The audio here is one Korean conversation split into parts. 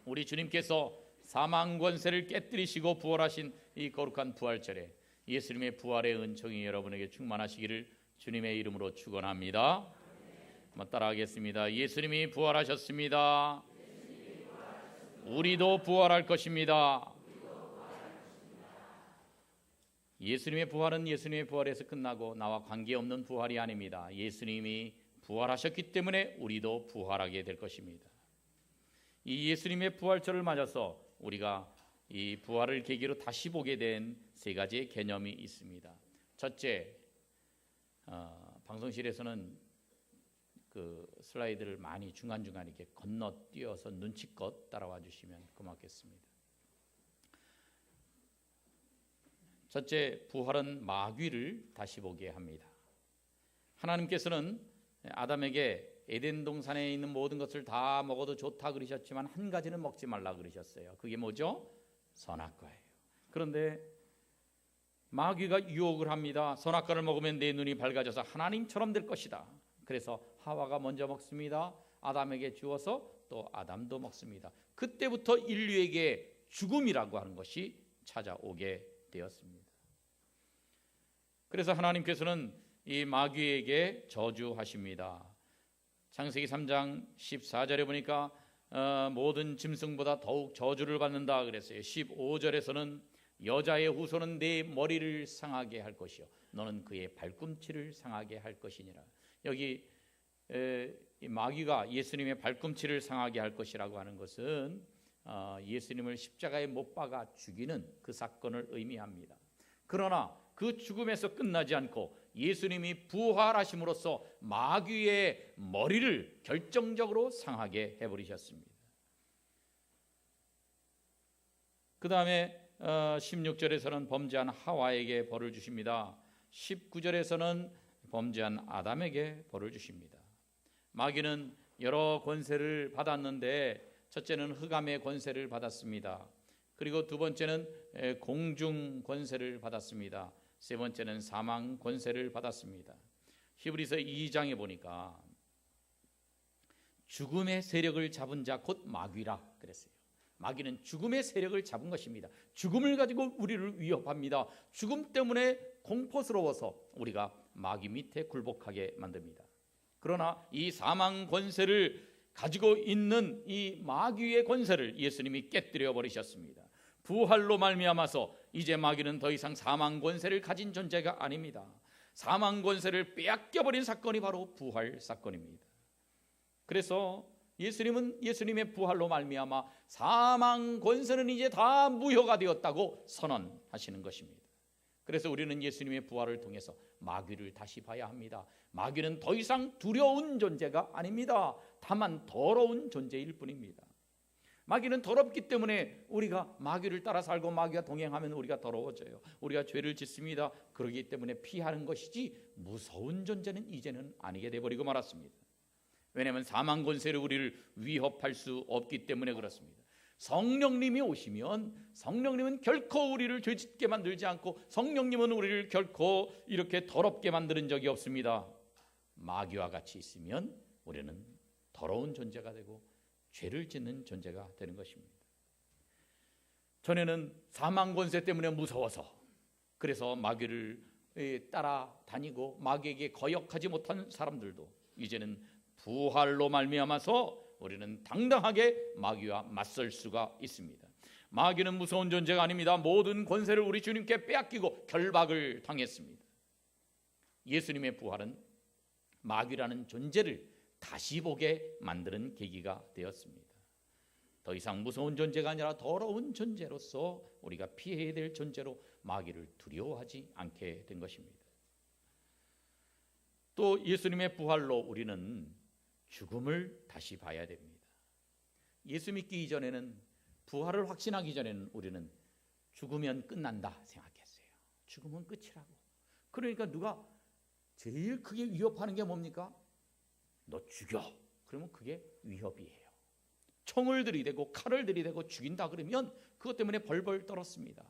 우리 주님께서 사망 권세를 깨뜨리시고 부활하신 이 거룩한 부활절에 예수님의 부활의 은총이 여러분에게 충만하시기를 주님의 이름으로 축원합니다. 한번 따라하겠습니다. 예수님이 부활하셨습니다. 우리도 부활할 것입니다. 예수님의 부활은 예수님의 부활에서 끝나고 나와 관계없는 부활이 아닙니다. 예수님이 부활하셨기 때문에 우리도 부활하게 될 것입니다. 이 예수님의 부활절을 맞아서 우리가 이 부활을 계기로 다시 보게 된 세 가지의 개념이 있습니다. 첫째, 방송실에서는 그 슬라이드를 많이 중간중간 이렇게 건너뛰어서 눈치껏 따라와 주시면 고맙겠습니다. 첫째, 부활은 마귀를 다시 보게 합니다. 하나님께서는 아담에게 에덴 동산에 있는 모든 것을 다 먹어도 좋다 그러셨지만 한 가지는 먹지 말라 그러셨어요. 그게 뭐죠? 선악과예요. 그런데 마귀가 유혹을 합니다. 선악과를 먹으면 내 눈이 밝아져서 하나님처럼 될 것이다. 그래서 하와가 먼저 먹습니다. 아담에게 주어서 또 아담도 먹습니다. 그때부터 인류에게 죽음이라고 하는 것이 찾아오게 되었습니다. 그래서 하나님께서는 이 마귀에게 저주하십니다. 창세기 3장 14절에 보니까 모든 짐승보다 더욱 저주를 받는다 그랬어요. 15절에서는 여자의 후손은 내 머리를 상하게 할 것이요 너는 그의 발꿈치를 상하게 할 것이니라. 여기 이 마귀가 예수님의 발꿈치를 상하게 할 것이라고 하는 것은 예수님을 십자가에 못 박아 죽이는 그 사건을 의미합니다. 그러나 그 죽음에서 끝나지 않고 예수님이 부활하심으로써 마귀의 머리를 결정적으로 상하게 해버리셨습니다. 그 다음에 16절에서는 범죄한 하와에게 벌을 주십니다. 19절에서는 범죄한 아담에게 벌을 주십니다. 마귀는 여러 권세를 받았는데 첫째는 흑암의 권세를 받았습니다. 그리고 두 번째는 공중 권세를 받았습니다. 세 번째는 사망 권세를 받았습니다. 히브리서 2장에 보니까 죽음의 세력을 잡은 자 곧 마귀라 그랬어요. 마귀는 죽음의 세력을 잡은 것입니다. 죽음을 가지고 우리를 위협합니다. 죽음 때문에 공포스러워서 우리가 마귀 밑에 굴복하게 만듭니다. 그러나 이 사망 권세를 가지고 있는 이 마귀의 권세를 예수님이 깨뜨려 버리셨습니다. 부활로 말미암아서 이제 마귀는 더 이상 사망 권세를 가진 존재가 아닙니다. 사망 권세를 빼앗겨 버린 사건이 바로 부활 사건입니다. 그래서 예수님은 예수님의 부활로 말미암아 사망 권세는 이제 다 무효가 되었다고 선언하시는 것입니다. 그래서 우리는 예수님의 부활을 통해서 마귀를 다시 봐야 합니다. 마귀는 더 이상 두려운 존재가 아닙니다. 다만 더러운 존재일 뿐입니다. 마귀는 더럽기 때문에 우리가 마귀를 따라 살고 마귀가 동행하면 우리가 더러워져요. 우리가 죄를 짓습니다. 그러기 때문에 피하는 것이지 무서운 존재는 이제는 아니게 돼버리고 말았습니다. 왜냐하면 사망 권세를 우리를 위협할 수 없기 때문에 그렇습니다. 성령님이 오시면 성령님은 결코 우리를 죄짓게 만들지 않고 성령님은 우리를 결코 이렇게 더럽게 만드는 적이 없습니다. 마귀와 같이 있으면 우리는 더러운 존재가 되고 죄를 짓는 존재가 되는 것입니다. 전에는 사망 권세 때문에 무서워서 그래서 마귀를 따라다니고 마귀에게 거역하지 못한 사람들도 이제는 부활로 말미암아서 우리는 당당하게 마귀와 맞설 수가 있습니다. 마귀는 무서운 존재가 아닙니다. 모든 권세를 우리 주님께 빼앗기고 결박을 당했습니다. 예수님의 부활은 마귀라는 존재를 다시 보게 만드는 계기가 되었습니다. 더 이상 무서운 존재가 아니라 더러운 존재로서 우리가 피해야 될 존재로 마귀를 두려워하지 않게 된 것입니다. 또 예수님의 부활로 우리는 죽음을 다시 봐야 됩니다. 예수 믿기 이전에는 부활을 확신하기 전에는 우리는 죽으면 끝난다 생각했어요. 죽으면 끝이라고. 그러니까 누가 제일 크게 위협하는 게 뭡니까? 너 죽여. 그러면 그게 위협이에요. 총을 들이대고 칼을 들이대고 죽인다 그러면 그것 때문에 벌벌 떨었습니다.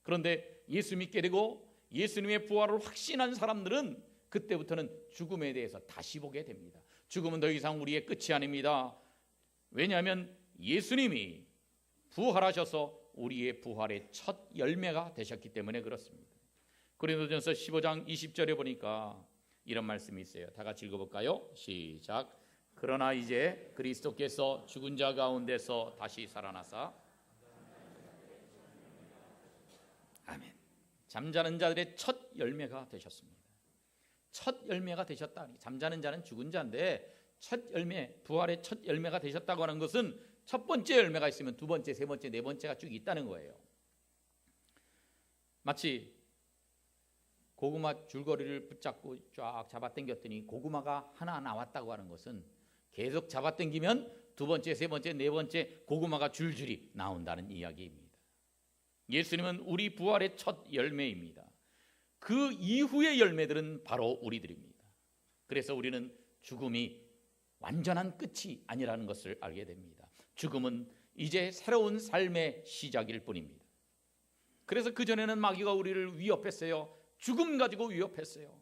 그런데 예수 믿게 되고 예수님의 부활을 확신한 사람들은 그때부터는 죽음에 대해서 다시 보게 됩니다. 죽음은 더 이상 우리의 끝이 아닙니다. 왜냐하면 예수님이 부활하셔서 우리의 부활의 첫 열매가 되셨기 때문에 그렇습니다. 고린도전서 15장 20절에 보니까 이런 말씀이 있어요. 다 같이 읽어볼까요? 시작. 그러나 이제 그리스도께서 죽은 자 가운데서 다시 살아나사 아멘. 잠자는 자들의 첫 열매가 되셨습니다. 첫 열매가 되셨다. 잠자는 자는 죽은 자인데 첫 열매, 부활의 첫 열매가 되셨다고 하는 것은 첫 번째 열매가 있으면 두 번째, 세 번째, 네 번째가 쭉 있다는 거예요. 마치 고구마 줄거리를 붙잡고 쫙 잡아당겼더니 고구마가 하나 나왔다고 하는 것은 계속 잡아당기면 두 번째, 세 번째, 네 번째 고구마가 줄줄이 나온다는 이야기입니다. 예수님은 우리 부활의 첫 열매입니다. 그 이후의 열매들은 바로 우리들입니다. 그래서 우리는 죽음이 완전한 끝이 아니라는 것을 알게 됩니다. 죽음은 이제 새로운 삶의 시작일 뿐입니다. 그래서 그전에는 마귀가 우리를 위협했어요. 죽음 가지고 위협했어요.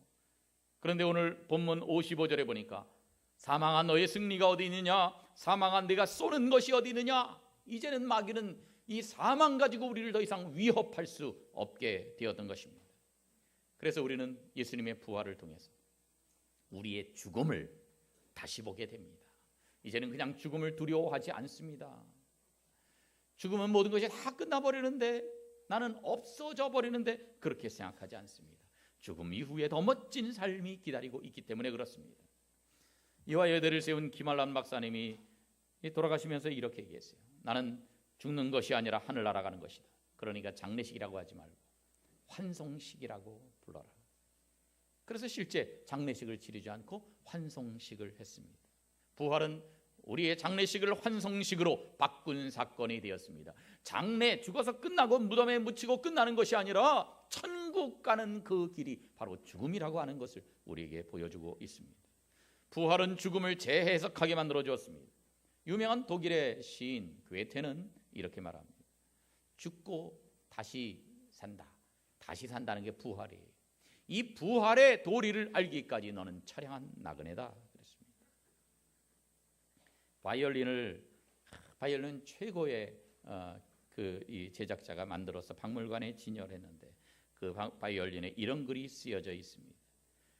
그런데 오늘 본문 55절에 보니까 사망한 너의 승리가 어디 있느냐? 사망한 네가 쏘는 것이 어디 있느냐? 이제는 마귀는 이 사망 가지고 우리를 더 이상 위협할 수 없게 되었던 것입니다. 그래서 우리는 예수님의 부활을 통해서 우리의 죽음을 다시 보게 됩니다. 이제는 그냥 죽음을 두려워하지 않습니다. 죽으면 모든 것이 다 끝나버리는데, 나는 없어져 버리는데, 그렇게 생각하지 않습니다. 죽음 이후에 더 멋진 삶이 기다리고 있기 때문에 그렇습니다. 이와 예대를 세운 김한란 박사님이 돌아가시면서 이렇게 얘기했어요. 나는 죽는 것이 아니라 하늘 날아가는 것이다. 그러니까 장례식이라고 하지 말고 환송식이라고 불러라. 그래서 실제 장례식을 치르지 않고 환송식을 했습니다. 부활은 우리의 장례식을 환송식으로 바꾼 사건이 되었습니다. 장례, 죽어서 끝나고 무덤에 묻히고 끝나는 것이 아니라 천국 가는 그 길이 바로 죽음이라고 하는 것을 우리에게 보여주고 있습니다. 부활은 죽음을 재해석하게 만들어 주었습니다. 유명한 독일의 시인 괴테는 이렇게 말합니다. 죽고 다시 산다. 다시 산다는 게 부활이에요. 이 부활의 도리를 알기까지 너는 처량한 나그네다. 그랬습니다. 바이올린 최고의 이 제작자가 만들어서 박물관에 진열했는데 그 바이올린에 이런 글이 쓰여져 있습니다.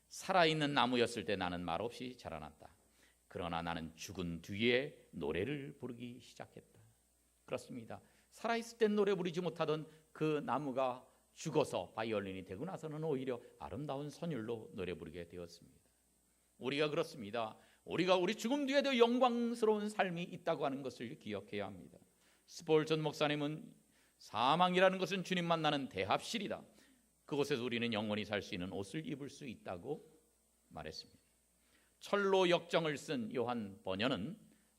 살아있는 나무였을 때 나는 말없이 자라났다. 그러나 나는 죽은 뒤에 노래를 부르기 시작했다. 그렇습니다. 살아있을 땐 노래 부르지 못하던 그 나무가 죽어서 바이올린이 되고 나서는 오히려 아름다운 선율로 노래 부르게 되었습니다. 우리가 그렇습니다. 우리가 우리 죽음 뒤에도 영광스러운 삶이 있다고 하는 것을 기억해야 합니다. 스폴전 목사님은 사망이라는 것은 주님 만나는 대합실이다. 그곳에서 우리는 영원히 살 수 있는 옷을 입을 수 있다고 말했습니다. 철로 역정을 쓴 요한 번연은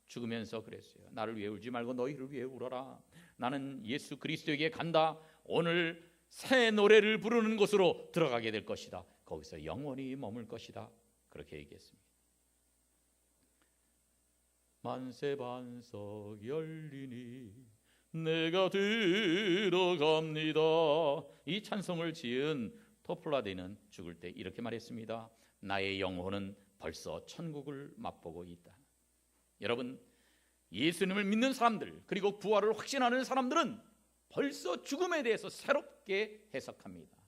죽으면서 그랬어요. 나를 위해 울지 말고 너희를 위해 울어라. 나는 예수 그리스도에게 간다. 오늘 새 노래를 부르는 곳으로 들어가게 될 것이다. 거기서 영원히 머물 것이다. 그렇게 얘기했습니다. 만세반석 열리니 내가 들어갑니다. 이 찬송을 지은 토플라디는 죽을 때 이렇게 말했습니다. 나의 영혼은 벌써 천국을 맛보고 있다. 여러분, 예수님을 믿는 사람들 그리고 부활을 확신하는 사람들은 벌써 죽음에 대해서 새롭게 해석합니다.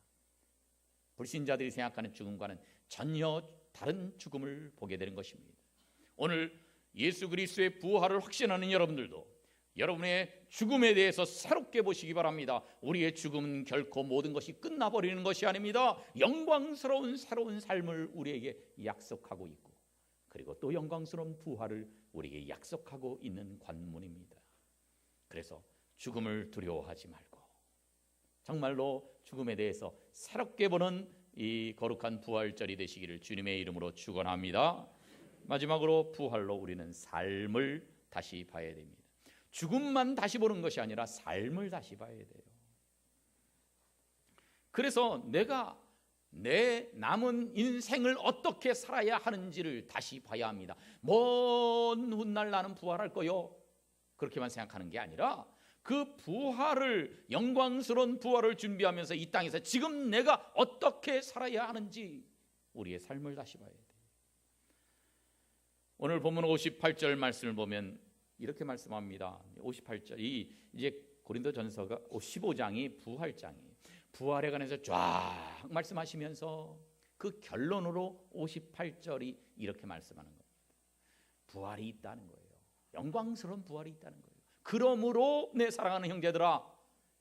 불신자들이 생각하는 죽음과는 전혀 다른 죽음을 보게 되는 것입니다. 오늘 예수 그리스도의 부활을 확신하는 여러분들도 여러분의 죽음에 대해서 새롭게 보시기 바랍니다. 우리의 죽음은 결코 모든 것이 끝나버리는 것이 아닙니다. 영광스러운 새로운 삶을 우리에게 약속하고 있고, 그리고 또 영광스러운 부활을 우리에게 약속하고 있는 관문입니다. 그래서 죽음을 두려워하지 말고 정말로 죽음에 대해서 새롭게 보는 이 거룩한 부활절이 되시기를 주님의 이름으로 축원합니다. 마지막으로 부활로 우리는 삶을 다시 봐야 됩니다. 죽음만 다시 보는 것이 아니라 삶을 다시 봐야 돼요. 그래서 내가 내 남은 인생을 어떻게 살아야 하는지를 다시 봐야 합니다. 먼 훗날 나는 부활할 거요, 그렇게만 생각하는 게 아니라 그 부활을, 영광스러운 부활을 준비하면서 이 땅에서 지금 내가 어떻게 살아야 하는지 우리의 삶을 다시 봐야 돼요. 오늘 본문 58절 말씀을 보면 이렇게 말씀합니다. 58절 이제 고린도전서가 15장이 부활장이 부활에 관해서 쫙 말씀하시면서 그 결론으로 58절이 이렇게 말씀하는 겁니다. 부활이 있다는 거예요. 영광스러운 부활이 있다는 거예요. 그러므로 내 사랑하는 형제들아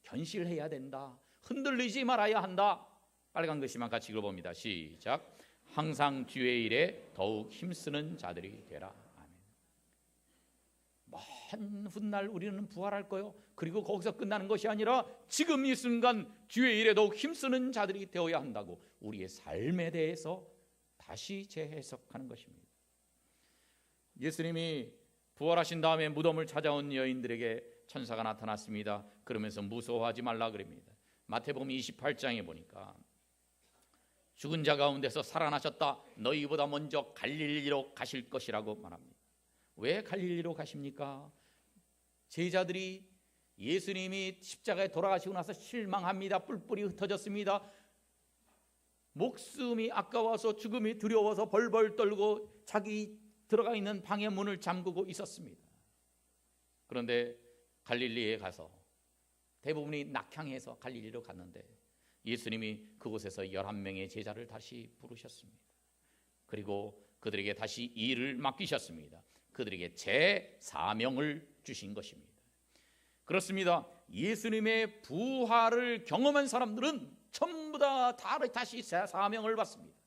견실해야 된다. 흔들리지 말아야 한다. 빨간 글씨만 같이 읽어봅니다. 시작. 항상 주의 일에 더욱 힘쓰는 자들이 되라. 아멘. 먼 훗날 우리는 부활할 거요. 그리고 거기서 끝나는 것이 아니라 지금 이 순간 주의 일에 더욱 힘쓰는 자들이 되어야 한다고 우리의 삶에 대해서 다시 재해석하는 것입니다. 예수님이 부활하신 다음에 무덤을 찾아온 여인들에게 천사가 나타났습니다. 그러면서 무서워하지 말라 그럽니다. 마태복음 28장에 보니까 죽은 자 가운데서 살아나셨다. 너희보다 먼저 갈릴리로 가실 것이라고 말합니다. 왜 갈릴리로 가십니까? 제자들이 예수님이 십자가에 돌아가시고 나서 실망합니다. 뿔뿔이 흩어졌습니다. 목숨이 아까워서 죽음이 두려워서 벌벌 떨고 자기 들어가 있는 방의 문을 잠그고 있었습니다. 그런데 갈릴리에 가서 대부분이 낙향해서 갈릴리로 갔는데 예수님이 그곳에서 11명의 제자를 다시 부르셨습니다. 그리고 그들에게 다시 일을 맡기셨습니다. 그들에게 제 사명을 주신 것입니다. 그렇습니다. 예수님의 부활을 경험한 사람들은 전부 다 다시 새 사명을 받습니다.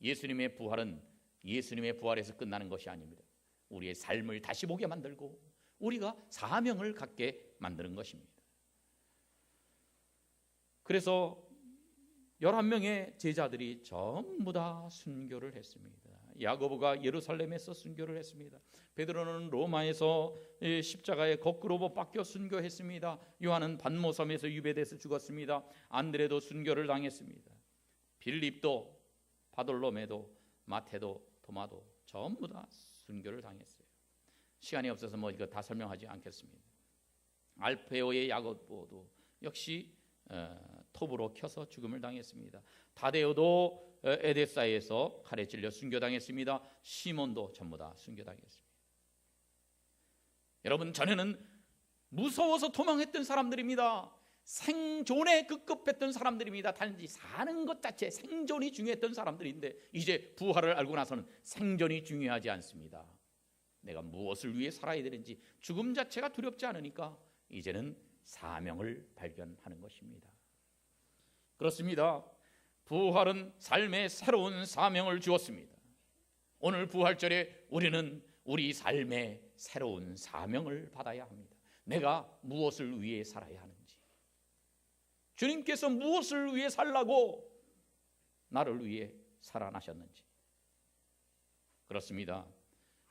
예수님의 부활은 예수님의 부활에서 끝나는 것이 아닙니다. 우리의 삶을 다시 보게 만들고 우리가 사명을 갖게 만드는 것입니다. 그래서 11명의 제자들이 전부 다 순교를 했습니다. 야고보가 예루살렘에서 순교를 했습니다. 베드로는 로마에서 십자가에 거꾸로 못 박혀 순교했습니다. 요한은 반모섬에서 유배돼서 죽었습니다. 안드레도 순교를 당했습니다. 빌립도, 바돌로메도, 마테도, 도마도 전부 다 순교를 당했어요. 시간이 없어서 이거 다 설명하지 않겠습니다. 알페오의 야고보도 역시 톱으로 켜서 죽음을 당했습니다. 다데오도 에데사에서 칼에 찔려 순교당했습니다. 시몬도 전부 다 순교당했습니다. 여러분, 전에는 무서워서 도망했던 사람들입니다. 생존에 급급했던 사람들입니다. 단지 사는 것 자체 생존이 중요했던 사람들인데 이제 부활을 알고 나서는 생존이 중요하지 않습니다. 내가 무엇을 위해 살아야 되는지 죽음 자체가 두렵지 않으니까 이제는 사명을 발견하는 것입니다. 그렇습니다. 부활은 삶의 새로운 사명을 주었습니다. 오늘 부활절에 우리는 우리 삶의 새로운 사명을 받아야 합니다. 내가 무엇을 위해 살아야 하는지, 주님께서 무엇을 위해 살라고 나를 위해 살아나셨는지. 그렇습니다.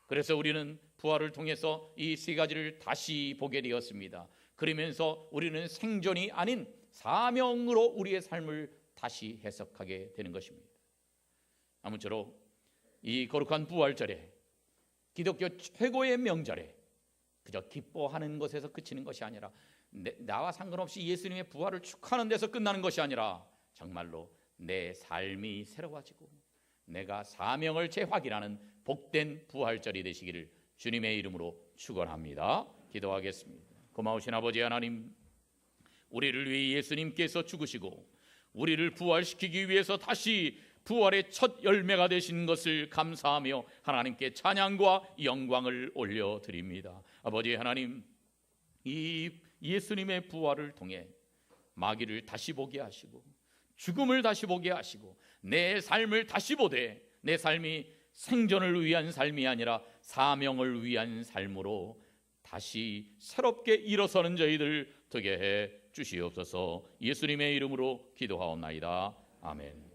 그래서 우리는 부활을 통해서 이 세 가지를 다시 보게 되었습니다. 그러면서 우리는 생존이 아닌 사명으로 우리의 삶을 다시 해석하게 되는 것입니다. 아무쪼록 이 거룩한 부활절에, 기독교 최고의 명절에 그저 기뻐하는 것에서 그치는 것이 아니라 나와 상관없이 예수님의 부활을 축하하는 데서 끝나는 것이 아니라 정말로 내 삶이 새로워지고 내가 사명을 재확인하는 복된 부활절이 되시기를 주님의 이름으로 축원합니다. 기도하겠습니다. 고마우신 아버지 하나님, 우리를 위해 예수님께서 죽으시고 우리를 부활시키기 위해서 다시 부활의 첫 열매가 되신 것을 감사하며 하나님께 찬양과 영광을 올려드립니다. 아버지 하나님, 이 예수님의 부활을 통해 마귀를 다시 보게 하시고 죽음을 다시 보게 하시고 내 삶을 다시 보되 내 삶이 생존을 위한 삶이 아니라 사명을 위한 삶으로 다시 새롭게 일어서는 저희들 되게 해 주시옵소서. 예수님의 이름으로 기도하옵나이다. 아멘.